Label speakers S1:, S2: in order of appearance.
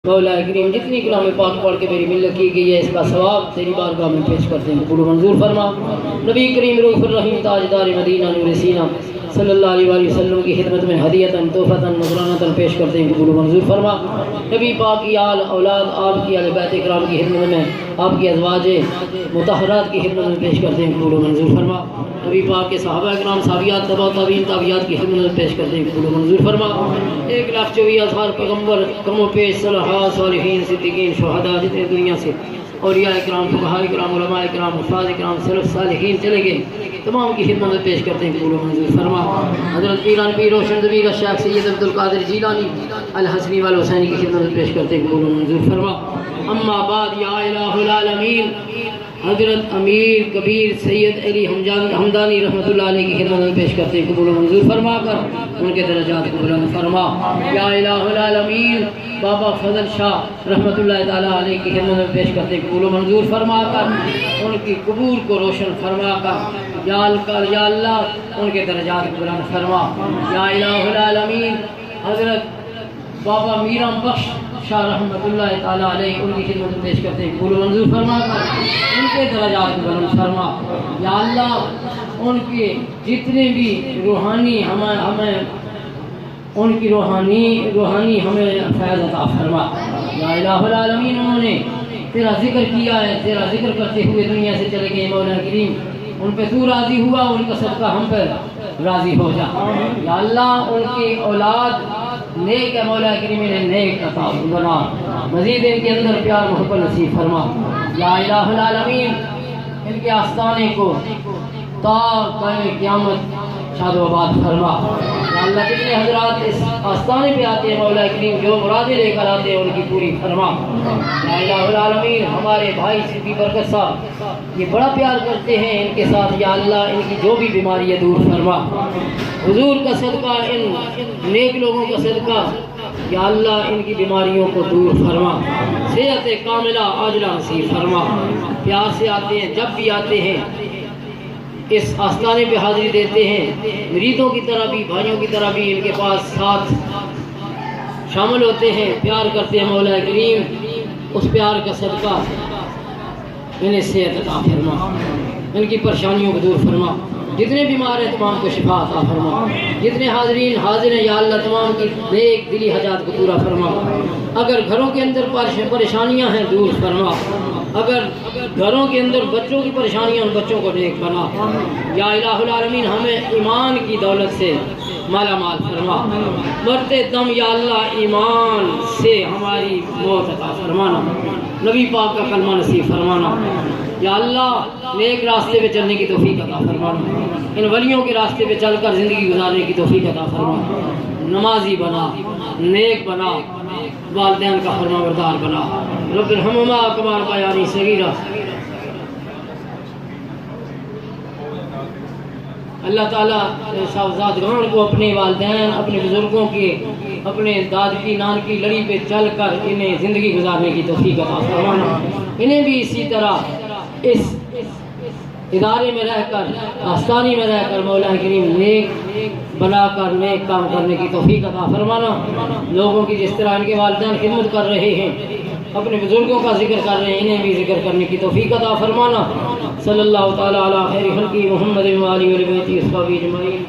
S1: مولا کریم جتنی کلام پاک پڑھ کے میری ملت کی گئی ہے اس کا ثواب تیری بارگاہ میں پیش کرتے ہیں، قبول منظور فرما۔ نبی کریم رؤوف الرحیم تاجدار مدینہ نور سینہ صلی اللہ علیہ وآلہ وسلم کی خدمت میں ہدیتاً تحفتاً نذرانۃ پیش کرتے ہیں، قبول منظور فرما۔ نبی پاک کی آل اولاد آپ کی اہل بیت کرام کی خدمت میں، آپ کی ازواج مطہرات کی خدمت میں پیش کرتے ہیں، قبول منظور فرما۔ نبی پاک کے صحابہ کرام صحابیات تبع تابعین تابعیات کی خدمت میں پیش کرتے ہیں، قبول منظور فرما۔ 1,24,000 پیغمبر کم و پیش صالحات صالحین صدیقین شہداء جتنے دنیا سے اولیاء کرام فقہاء کرام علماء کرام حفاظ کرام سلف صالحین چلے گئے، تمام کی خدمت میں پیش کرتے ہیں، قبول منظور فرما۔ حضرت پیران پیر روشن ضمیر الشیخ سید عبد القادر جیلانی الحسنی والحسینی کی خدمت میں پیش کرتے ہیں، قبول منظور فرما۔ اما بعد یا الہ العالمین، حضرت امیر کبیر سید علی حمدانی رحمۃ اللہ علیہ کی خدمت میں پیش کرتے ہیں، قبول منظور فرما کر ان کے درجات کو بلند فرما۔ یا الہ العالمین، بابا فضل شاہ رحمۃ اللہ تعالیٰ علیہ کی خدمت میں پیش کرتے ہیں، قبول منظور فرما کر ان کی قبور کو روشن فرما کر یا اللہ ان کے درجات کو بلند فرما۔ یا الہ العالمین، حضرت بابا میرم بخش شاہ رحمۃ اللہ تعالیٰ علیہ ان کی خدمت میں پیش کرتے ہیں، قبول منظور فرما کر ان کے درجات کو بلند فرما۔ یا اللہ ان کے جتنے بھی روحانی ہمیں ان کی روحانی ہمیں فیض عطا فرما۔ یا الہ العالمین، انہوں نے تیرا ذکر کیا ہے، تیرا ذکر کرتے ہوئے دنیا سے چلے گئے، مولا کریم ان پہ تو راضی ہوا، ان کا صدقہ ہم پہ راضی ہو جا۔ یا اللہ ان کی اولاد نیک ہے، مولا کریم انہیں نیک عطا بنا، مزید ان کے اندر پیار محبت نصیب فرما۔ یا الہ العالمین، ان کے آستانے کو تا قیامت شاد و آباد فرما۔ یا اللہ جتنے حضرات اس آستانے پہ آتے ہیں، مولا کریم جو مرادیں لے کر آتے ہیں ان کی پوری فرما۔ یا الہ العالمین، ہمارے بھائی صدیقی برکت صاحب یہ بڑا پیار کرتے ہیں ان کے ساتھ، یا اللہ ان کی جو بھی بیماری ہے دور فرما۔ حضور کا صدقہ، ان نیک لوگوں کا صدقہ، یا اللہ ان کی بیماریوں کو دور فرما، صحت کاملہ عاجلہ نصیب فرما۔ پیار سے آتے ہیں، جب بھی آتے ہیں اس آستانے پہ حاضری دیتے ہیں، مریدوں کی طرح بھی بھائیوں کی طرح بھی ان کے پاس ساتھ شامل ہوتے ہیں، پیار کرتے ہیں، مولا کریم اس پیار کا صدقہ انہیں صحت عطا فرما، ان کی پریشانیوں کو دور فرما، جتنے بیمار ہیں تمام کو شفا عطا فرما، جتنے حاضرین حاضر ہیں یا اللہ تمام کی نیک دلی حاجات کو پورا فرما۔ اگر گھروں کے اندر پریشانیاں ہیں دور فرما، اگر گھروں کے اندر بچوں کی پریشانیاں ان بچوں کو نیک بنا۔ یا الہ العالمین، ہمیں ایمان کی دولت سے مالا مال فرما، مرتے دم یا اللہ ایمان سے ہماری موت عطا فرمانا، نبی پاک کا کلمہ نصیب فرمانا۔ یا اللہ نیک راستے پہ چلنے کی توفیق عطا فرمانا، ان ولیوں کے راستے پہ چل کر زندگی گزارنے کی توفیق عطا فرما، نمازی بنا، نیک بنا، والدین کا فرما بردار بنا۔ رب ارحمہما کما ربیانی صغیرا۔ اللہ تعالیٰ صاحبزادگان کو اپنے والدین، اپنے بزرگوں کے، اپنے داد کی نان کی لڑی پہ چل کر انہیں زندگی گزارنے کی توفیق عطا فرمانا، انہیں بھی اسی طرح اس ادارے میں رہ کر، آستانی میں رہ کر مولا کریم نیک بنا کر نیک کام کرنے کی توفیق عطا فرمانا۔ لوگوں کی جس طرح ان کے والدین خدمت کر رہے ہیں، اپنے بزرگوں کا ذکر کر رہے ہیں، انہیں بھی ذکر کرنے کی توفیق عطا فرمانا۔ صلی اللہ تعالیٰ علی خیر خلقہ محمد و آلہ و بیتہ اصحابہ اجمعین۔